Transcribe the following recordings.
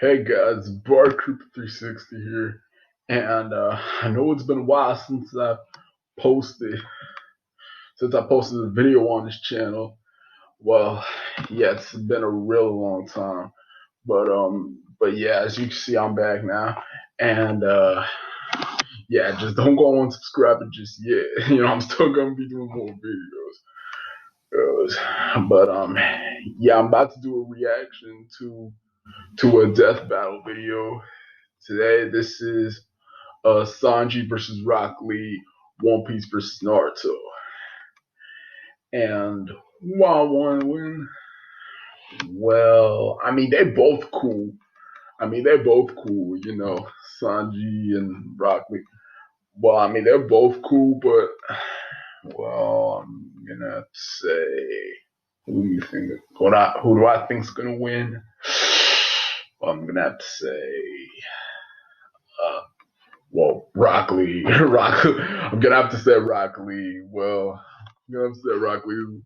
Hey guys, Bar Creeper 360 here, and I know it's been a while posted since I posted a video on this channel. Well, yeah, it's been a real long time, but yeah, as you can see, I'm back now, and yeah, just don't go on subscribing just yet. I'm still gonna be doing more videos. But yeah, I'm about to do a reaction to a death battle video today. This is Sanji versus Rock Lee, One Piece versus Naruto. And who I want to win? Well, I mean, they're both cool. Sanji and Rock Lee. Well, I mean, they're both cool, but, well, I'm gonna have to say, who do you think? Who do I think's gonna win? Well, I'm gonna have to say, uh, well, Rock Lee. I'm gonna have to say Rock Lee. Well, I'm gonna have to say Rock Lee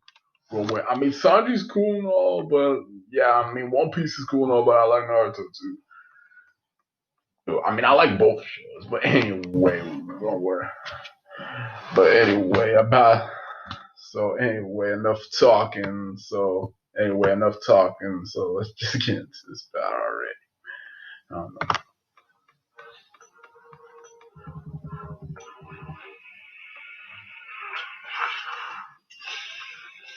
will win. I mean, Sanji's cool and all, but yeah, I mean, One Piece is cool and all, but I like Naruto too. I mean, I like both shows, but anyway, don't worry. But anyway, enough talking. Enough talking. So let's just get into this battle already. I don't know.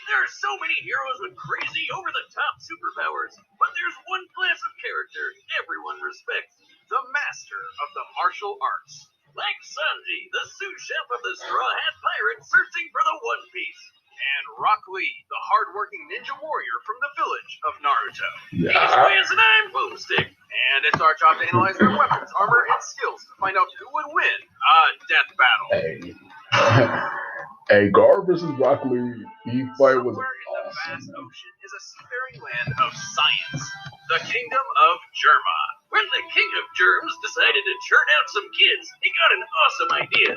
There are so many heroes with crazy, over-the-top superpowers, but there's one class of character everyone respects, the master of the martial arts. Like Sanji, the sous chef of the Straw Hat Pirates searching for the One Piece. And Rock Lee, the hard-working ninja warrior from the village of Naruto. Yeah. He's Wiz and I'm Boomstick, and it's our job to analyze their weapons, armor, and skills to find out who would win a death battle. Hey, Gar versus Rock Lee, fight was Somewhere in the awesome. vast ocean is a seafaring land of science, the kingdom of Germa. When the king of germs decided to churn out some kids, he got an awesome idea.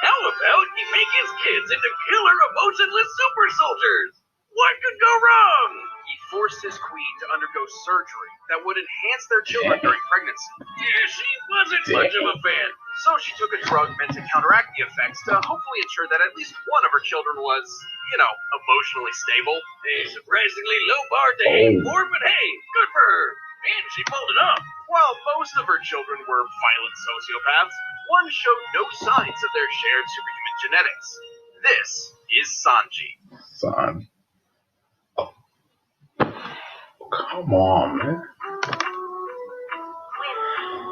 How about he make his kids into killer emotionless super soldiers? What could go wrong? He forced his queen to undergo surgery that would enhance their children during pregnancy. Yeah, she wasn't much of a fan. So she took a drug meant to counteract the effects to hopefully ensure that at least one of her children was, emotionally stable. A surprisingly low bar to aim for, but hey, good for her. And she pulled it off. While most of her children were violent sociopaths, one showed no signs of their shared superhuman genetics. This is Sanji. Son. Oh. Come on, man.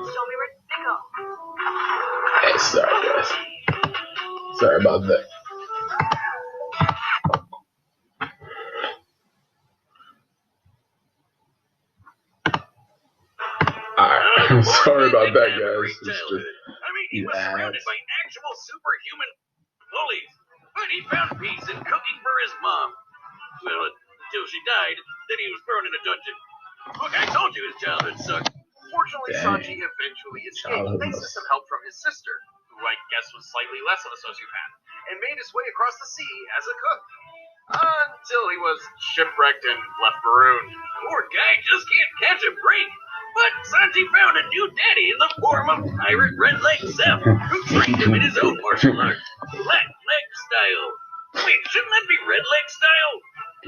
Show me where to go. Hey, sorry, guys. Sorry about that. Alright, I'm sorry about that, guys. It's just, he was surrounded by actual superhuman bullies, but he found peace in cooking for his mom. Well, until she died, then he was thrown in a dungeon. Look, I told you his childhood sucked. Fortunately, Sanji eventually escaped thanks to some help from his sister, who I guess was slightly less of a sociopath, and made his way across the sea as a cook. Until he was shipwrecked and left marooned. Poor guy just can't catch a break. But Sanji found a new daddy in the form of Pirate Red Leg Zep, who trained him in his own martial art, Black Leg Style. Wait, shouldn't that be Red Leg Style?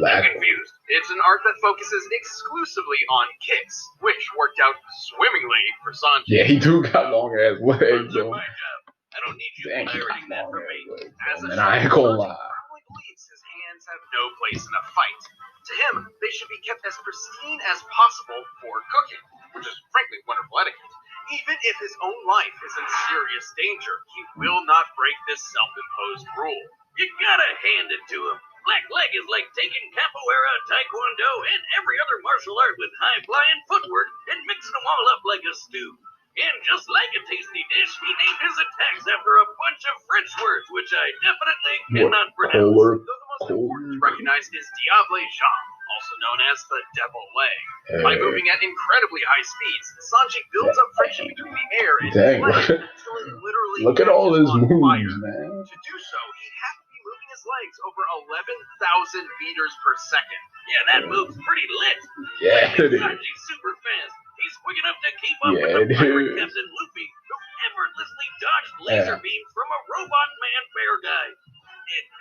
I'm confused. It's an art that focuses exclusively on kicks, which worked out swimmingly for Sanji. Yeah, he do got long ass legs, That's though. my job. I don't need you Dang, pirating that for me. As a man, I ain't gonna lie. firmly believes his hands have no place in a fight. To him, they should be kept as pristine as possible for cooking, which is frankly wonderful etiquette. Even if his own life is in serious danger, he will not break this self-imposed rule. You gotta hand it to him. Black Leg is like taking capoeira, taekwondo, and every other martial art with high-flying footwork and mixing them all up like a stew. And just like a tasty dish, he named his attacks after a bunch of French words, which I definitely cannot pronounce. Though the most important to recognize is Diable Jean, also known as the Devil Leg. By moving at incredibly high speeds, Sanji builds up friction between the air and his legs until it literally Look at all his catches on moves, fire. man. To do so, he'd have to be moving his legs over 11,000 meters per second. Yeah, that move's pretty lit. Yeah, it is. Sanji's super fast. He's quick enough to up with Yeah, the it pirate is. Captain Luffy, who effortlessly dodged laser Yeah. beams from a robot man bear guy.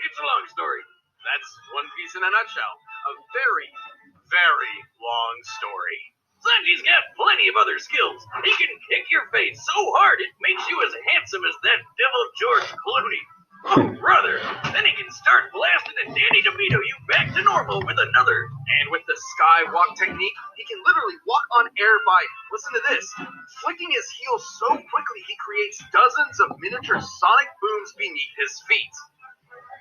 It's a long story. That's One Piece in a nutshell. A very, very long story. Sanji's got plenty of other skills. He can kick your face so hard it makes you as handsome as that devil George Clooney. Oh, brother. Then he can start blasting and Danny DeVito you back to normal with another. And with the skywalk technique, he can literally walk on air by, listen to this, flicking his heels so quickly he creates dozens of miniature sonic booms beneath his feet.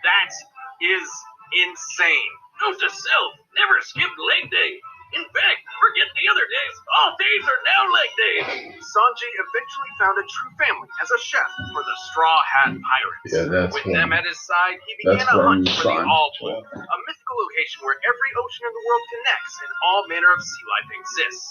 That is insane. Note to self, never skip leg day. In fact, forget the other days. All days are now leg days. Sanji eventually found a true family as a chef for the Straw Hat Pirates. Yeah, that's With funny. them at his side, he began That's a hunt funny, for the son. All Blue, a mythical location where every ocean in the world connects and all manner of sea life exists.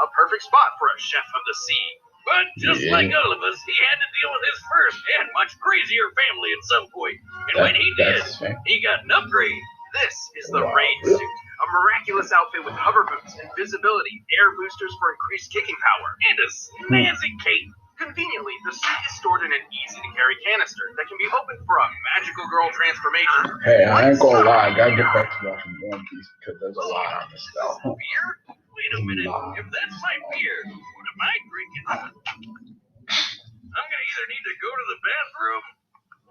A perfect spot for a chef of the sea. But just Yeah. like all of us, he had to deal with his first and much crazier family at some point. And when he did, That's fair. he got an upgrade. This is the Wow, Raid really? Suit, a miraculous outfit with hover boots, invisibility, air boosters for increased kicking power. And a snazzy cape. Conveniently, the suit is stored in an easy-to-carry canister that can be opened for a magical girl transformation. Hey, I ain't gonna lie, I gotta get back to watching One Piece because there's a lot on this stuff. Beer? Wait a minute. If that's my beer, what am I drinking? I'm gonna either need to go to the bathroom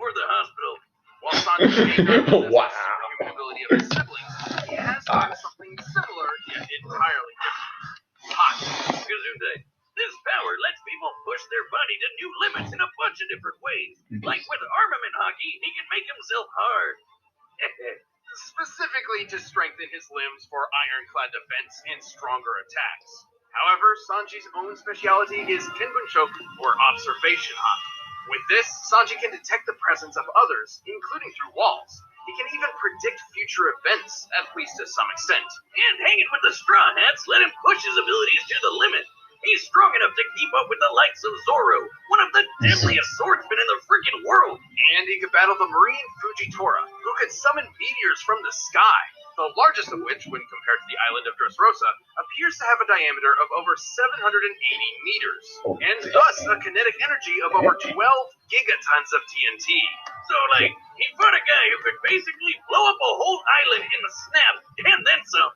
or the hospital. While Sanji possesses Wow. the superhuman ability of his siblings, he has done something similar yet entirely different. Hot. Gesundheit. This power lets people push their body to new limits in a bunch of different ways. Like with armament hockey, he can make himself hard. Specifically to strengthen his limbs for ironclad defense and stronger attacks. However, Sanji's own specialty is Kenbunshoku, or observation hop. With this, Sanji can detect the presence of others, including through walls. He can even predict future events, at least to some extent. And hanging with the Straw Hats let him push his abilities to the limit. He's strong enough to keep up with the likes of Zoro, one of the deadliest swordsmen in the freaking world. And he could battle the marine Fujitora, who could summon meteors from the sky, the largest of which, when compared to the island of Dressrosa, appears to have a diameter of over 780 meters, and thus a kinetic energy of over 12 gigatons of TNT. So, like, he fought a guy who could basically blow up a whole island in a snap, and then some.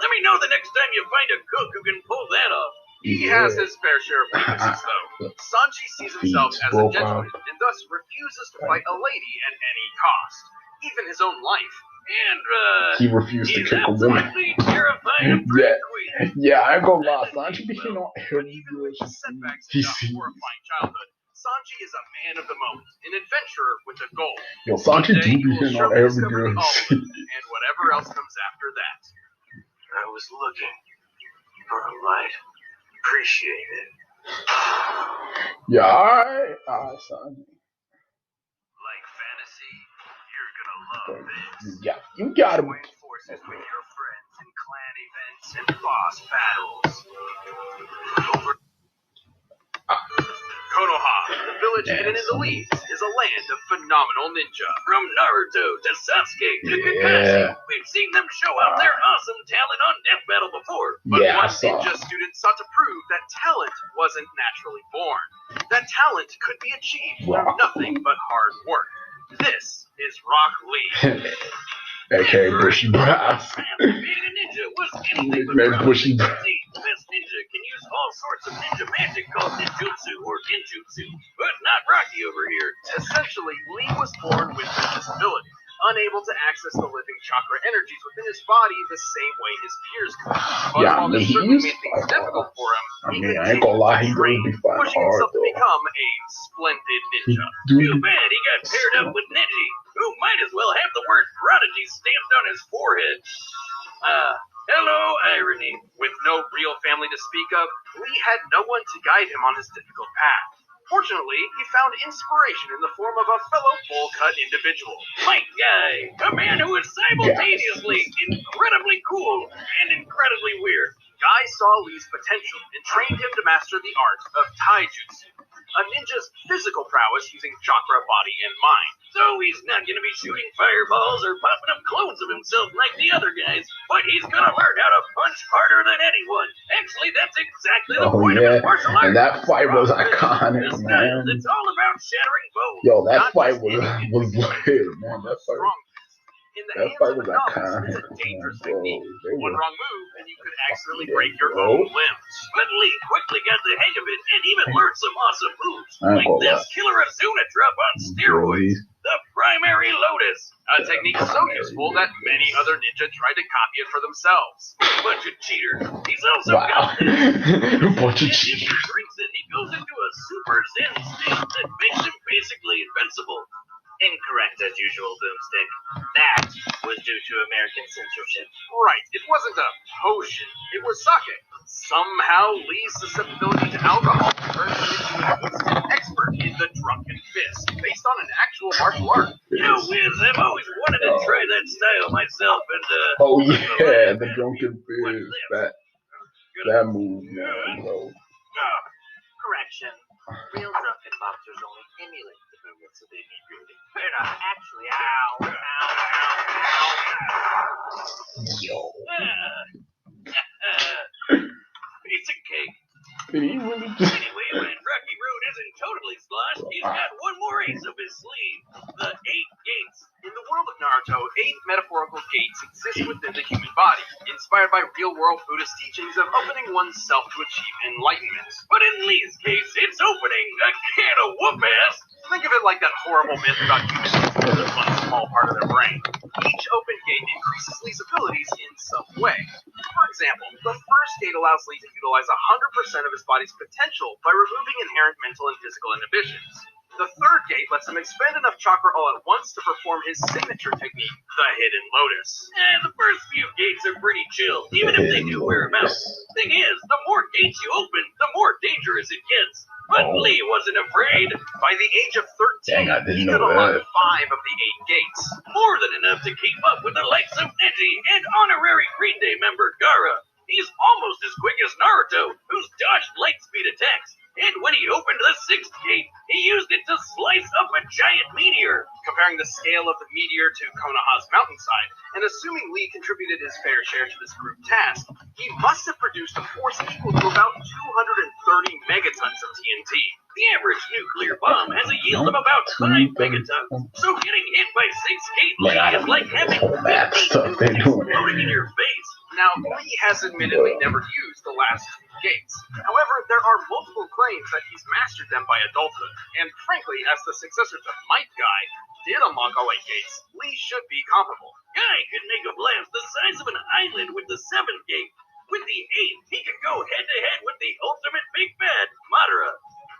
Let me know the next time you find a cook who can pull that off. He has his fair share of weaknesses, though. Sanji sees himself as a gentleman, and thus refuses to fight a lady at any cost, even his own life. And, He refused to he's kick a woman. absolutely terrified of drag queens. Yeah, I ain't gonna lie, Sanji be hitting on But every even girl with the setbacks he and a sees. horrifying childhood, Sanji is a man of the moment, an adventurer with a goal. Yo, Sanji Someday do he be will hitting on surely every discover girl the he sees. ultimate, and whatever else comes after that. I was looking for a light. Appreciate it. Yeah, alright, Sanji. Like fantasy, you're gonna love this. You gotta Join forces with your friends in clan events and boss battles. Konoha, the village hidden in the leaves, is a land of phenomenal ninja. From Naruto to Sasuke to Yeah. Kakashi, we've seen them show off their awesome talent on Death Battle before. But Yeah, I one saw. ninja student sought to prove that talent wasn't naturally born. That talent could be achieved through Rock nothing but hard work. This is Rock Lee. AKA Bushy Brass. Being a ninja was anything but Man, proud. Bushy See, Brass. the best ninja can use all sorts of ninja magic called ninjutsu or genjutsu, but not Rocky over here. Essentially, Lee was born with this disability, unable to access the living chakra energies within his body the same way his peers could. But Yeah, while this he certainly used made to things fight difficult for him, he I ain't gonna lie, he continued really to be train, fighting pushing hard himself to though. become a splendid ninja. Too bad he got paired up with Neji, who might as well have the word prodigy stamped on his forehead. Hello, irony. With no real family to speak of, Lee had no one to guide him on his difficult path. Fortunately, he found inspiration in the form of a fellow bowl-cut individual. Fight Guy, a man who is simultaneously incredibly cool and incredibly weird. Guy saw Lee's potential and trained him to master the art of taijutsu, a a ninja's physical prowess using chakra, body, and mind. So he's not going to be shooting fireballs or popping up clones of himself like the other guys, but he's going to learn how to punch harder than anyone. Actually, that's exactly the point of his martial arts. And that fight was iconic, man. It's all about shattering bones. Yo, that fight was lit, man. That fight was iconic. It's a dangerous Bro, technique. One wrong move, and you could accidentally Yeah, break your bro. own limbs. But Lee quickly got the hang of it and even learned some awesome moves, I ain't like gonna this lie. killer Azuna drop on steroids, the primary lotus. A technique so useful that many other ninja tried to copy it for themselves. Bunch of cheaters. He's also Wow. got this. Bunch of And if he cheaters. drinks it, he goes into a super zen state that makes him basically invincible. Incorrect as usual, Boomstick. That was due to American censorship. Right, it wasn't a potion, it was sake. Somehow, Lee's susceptibility to alcohol turned him into an instant expert in the drunken fist, based on an actual martial art. You know, Wiz, I've always wanted to try that style myself, and Oh yeah, the drunken fist. That move, man, bro. Correction. Real drunken boxers only emulate the movements of inebriated. They're not actually ow, Yo. piece of cake. Did he really just... Anyway, when Rocky Road isn't totally sloshed, he's got one more ace up his sleeve. The 8 gates. In the world of Naruto, 8 metaphorical gates exist within the human body, inspired by real-world Buddhist teachings of opening oneself to achieve enlightenment. But in Lee's case, it's opening a can of whoop-ass. Think of it like that horrible myth about humans being just one small part of their brain. Each open gate increases Lee's abilities in some way. For example, the first gate allows Lee to utilize 100% of his body's potential by removing inherent mental and physical inhibitions. The third gate lets him expend enough chakra all at once to perform his signature technique, the Hidden Lotus. The first few gates are pretty chill, even if they do wear him out. Thing is, the more gates you open, the more dangerous it gets. But Lee wasn't afraid. By the age of 13, Dang, I didn't he know could unlock that. 5 of the 8 gates. More than enough to keep up with the likes of Neji and honorary Green Day member Gaara. He's almost as quick as Naruto, who's dodged light speed attacks. And when he opened the 6th gate, he used it to slice up a giant meteor. Comparing the scale of the meteor to Konoha's mountainside, and assuming Lee contributed his fair share to this group task, he must have produced a force equal to about 230 megatons of TNT. The average nuclear bomb has a yield of about 5 megatons, so getting hit by 6 gate Lee is like having 15 exploding in your face. Now, Lee has admittedly never used the last 2 gates. However, there are multiple claims that he's mastered them by adulthood. And frankly, as the successor to Might Guy did unlock all 8 gates, Lee should be comparable. Guy could make a blast the size of an island with the 7th gate. With the 8th, he could go head-to-head with the ultimate big bad, Madara.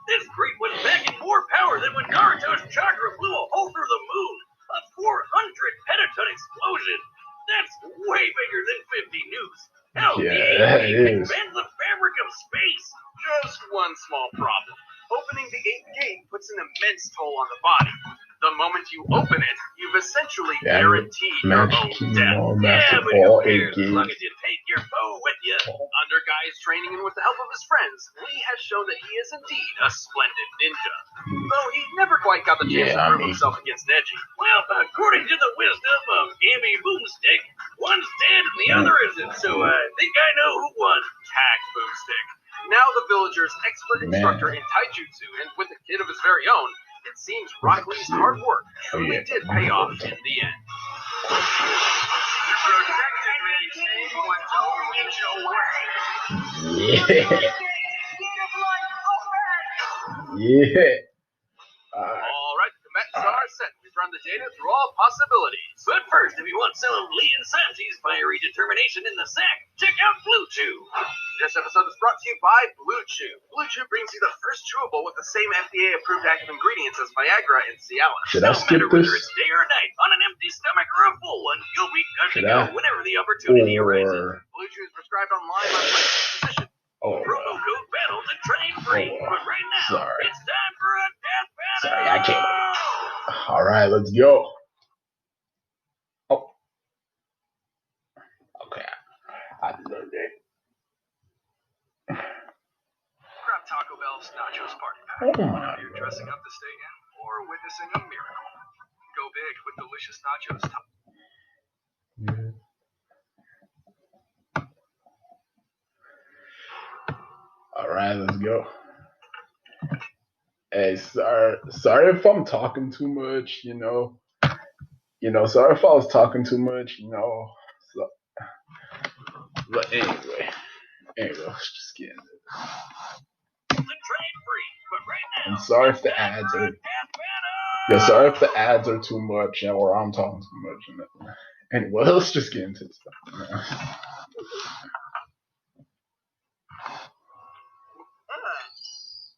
This creep was packing more power than when Naruto's chakra blew a hole through the moon. A 400 petaton explosion. That's way bigger than 50 nukes. Hell, Yeah, the that 8th can is. bend the fabric of space. Just one small problem. Opening the 8th gate puts an immense toll on the body. The moment you open it, you've essentially guaranteed your own death. Yeah, but who cares as long as you take your bow with you? Under Guy's training and with the help of his friends, Lee has shown that he is indeed a splendid ninja. Though he never quite got the chance to prove himself against Neji. Well, according to the wisdom of Gammy Boomstick, one's dead and the other isn't, so I think I know who won. Tag Boomstick. Now the villager's expert instructor in taijutsu, and with a kid of his very own, it seems Rock Lee's hard work truly did pay off in the end. Yeah. Alright, the bets are set. We've run the data through all possibilities. But first, if you want some of Lee and Sanji's fiery determination in the sack, check out Blue Chew. This episode is brought to you by Blue Chew. Blue Chew brings you the first chewable with the same FDA-approved active ingredients as Viagra and Cialis. Should I No skip matter whether this? it's day or night, on an empty stomach or a full one, you'll be good to go whenever the opportunity arises. Blue Chew is prescribed online by a physician. Promo code BATTLE to try it free. But right now, it's time for a death battle. Sorry, I can't. All right, let's go. Oh. Okay. I deserve it. Grab Taco Bell Ralph's Nachos Party Pack. Oh my Are you dressing up to stay in or witnessing a miracle? Go big with delicious nachos. All right, let's go. Hey, sorry if I'm talking too much. Sorry if I was talking too much. So, but anyway, let's just get into it. I'm sorry if the ads are. Yeah, sorry if the ads are too much or I'm talking too much. Anyway, let's just get into stuff.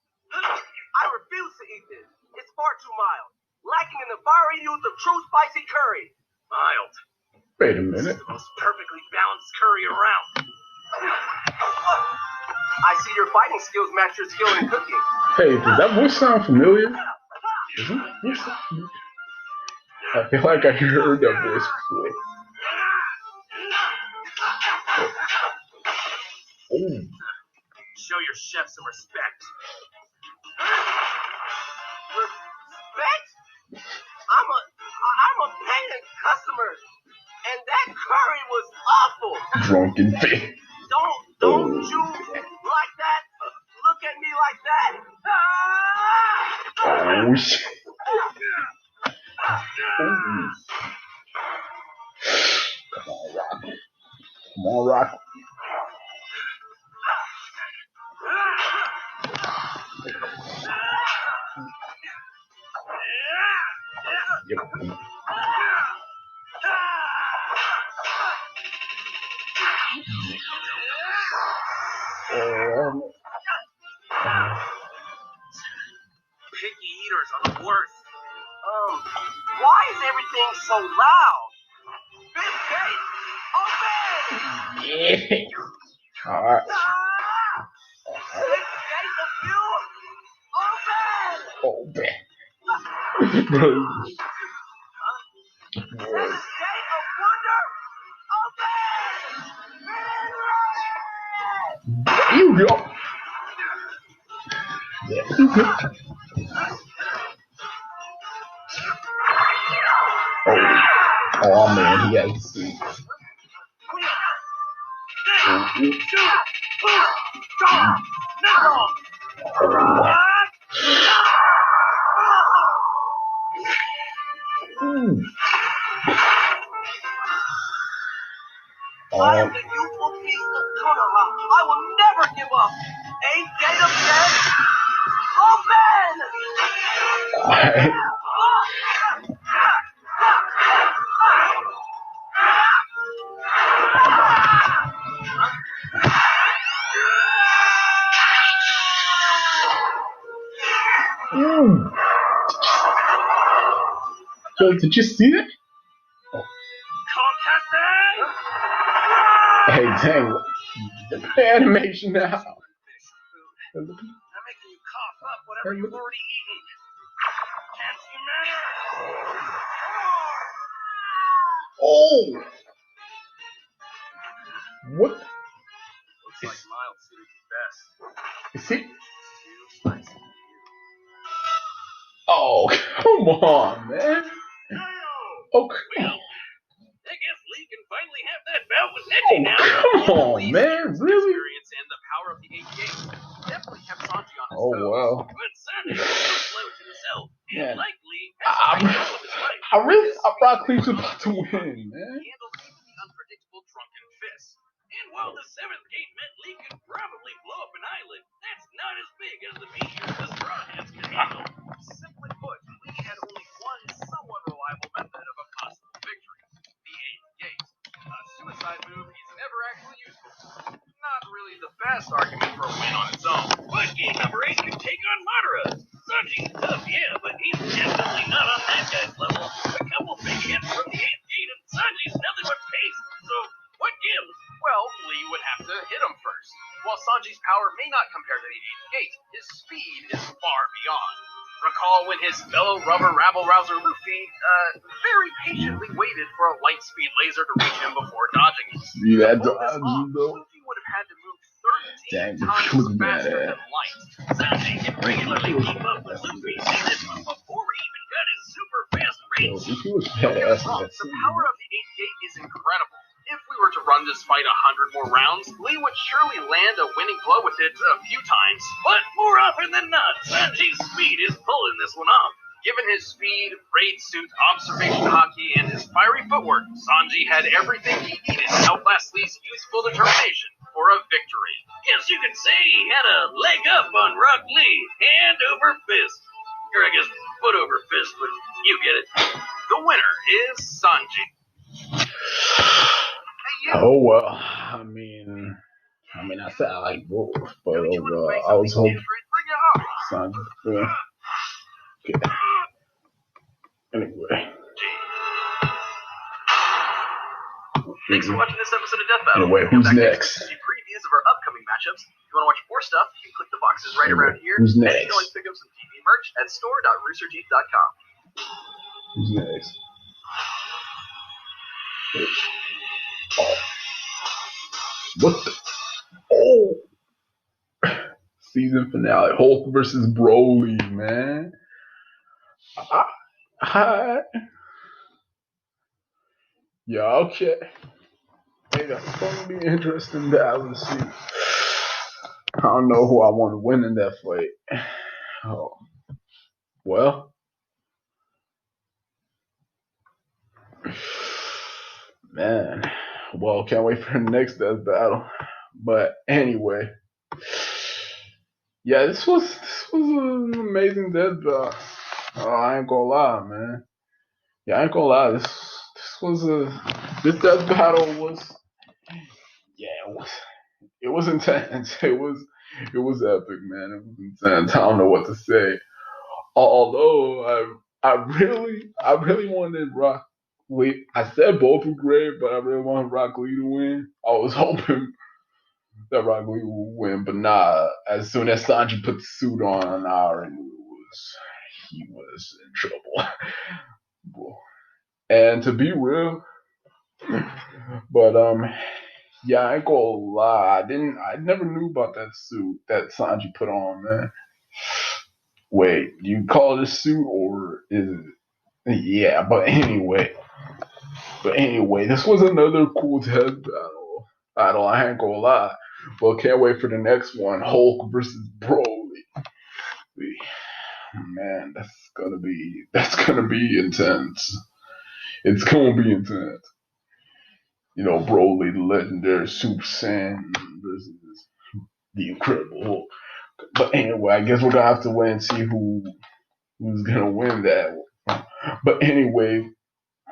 I refuse to eat this. It's far too mild. Lacking in the fiery youth of true spicy curry. Mild. Wait a This minute. is the most perfectly balanced curry around. I see your fighting skills match your skill in cooking. Hey, does that voice sound familiar? I feel like I heard that voice before. Oh. Show your chef some respect. Respect? I'm a paying customer, and that curry was awful. Drunken face. Don't you like that? Look at me like that. Oh shit. Come on, Rock. Yep. Picky eaters are the worst. Why is everything so loud? Fifth gate, open! Yeah. All right. Sixth gate of you, open! Open. Bro. Seventh gate of wonder, open! You go. Yeah. Oh man, he has to see. I am the youthful beast of Konoha. I will never give up. Eighth gate of death, open! So, did you see that? Hey, dang. The animation now. I'm making you cough up whatever you've already eaten. Can't you manage? Oh! What? Looks like mild suited you best. Is he? Too spicy. Oh, come on, man. Oh, come on. I guess Lee can finally have that bout with Neji now. Come on, man. Really? Experience and the power of the 8 games definitely kept Sanji on his Oh, toes. well. But Sanji is so slow to himself, Yeah. and likely has to fight all of his life. I Rock Lee's about to win, man. He handled even the unpredictable drunken fist. And while the 7th gate meant Lee could probably blow up an island, that's not as big as the meteor the Straw Hats can handle. Simply put, Lee had only one somewhat reliable method of a possible victory. The 8th gate. A suicide move he's never actually used before. Not really the best argument for a win on its own. But game number 8 can take on Madara. Sanji's tough, yeah, but he's definitely not on that guy's level. A couple big hits from the 8th gate and Sanji's nothing but pace. So, what gives? Well, Lee would have to hit him first. While Sanji's power may not compare to the 8th gate, his speed is far beyond. Recall when his fellow rubber rabble-rouser Luffy, very patiently waited for a light-speed laser to reach him before dodging it. See that To pull this dodge, off, though? Luffy would have had to move Dang, 13 times she was faster badass. than light. Sanji can regularly keep up with Luffy before he even got his super fast Yo, race. she was Don't get badass us in wrong, that the scene. power of the 88 is incredible. If we were to run this fight 100 more rounds, Lee would surely land a winning blow with it a few times. But more often than not, Sanji's speed is pulling this one off. Given his speed, raid suit, observation hockey, and his fiery footwork, Sanji had everything he needed to outlast Lee's youthful determination for a victory. Yes, you could say he had a leg up on Rock Lee, hand over fist. Or I guess foot over fist, but you get it. The winner is Sanji. Oh well, I mean, I said I like both, but I was hoping Sanji. Okay. Anyway. Thanks for watching this episode of Death Battle. Anyway, who's next? See previews of our upcoming matchups. If you want to watch more stuff, you can click the boxes right around here. Who's next? You can always pick up some TV merch at store.roosterteeth.com. Who's next? Oh. What the? Oh! Season finale. Hulk versus Broly, man. Yeah, okay. Hey, that's gonna be interesting to see. I don't know who I want to win in that fight. Oh. Well. Man. Well, can't wait for the next death battle. But anyway. Yeah, this was an amazing death battle. I ain't gonna lie, man. Yeah, I ain't gonna lie. This death battle was, it was intense. It was epic, man. It was intense. I don't know what to say. Although I really wanted Rock Lee. I said both were great, but I really wanted Rock Lee to win. I was hoping that Rock Lee would win, but nah. As soon as Sanji put the suit on, I already knew he was in trouble. And to be real, but yeah, I ain't gonna lie. I never knew about that suit that Sanji put on, man. Wait, do you call it a suit or is it? Yeah, but anyway, this was another cool death battle. I ain't gonna lie. Well, can't wait for the next one. Hulk versus Broly. Man, that's gonna be intense. It's gonna be intense. You know, Broly, the legendary Super Saiyan versus the Incredible Hulk. But anyway, I guess we're gonna have to wait and see who's gonna win that one. But anyway,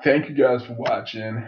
thank you guys for watching.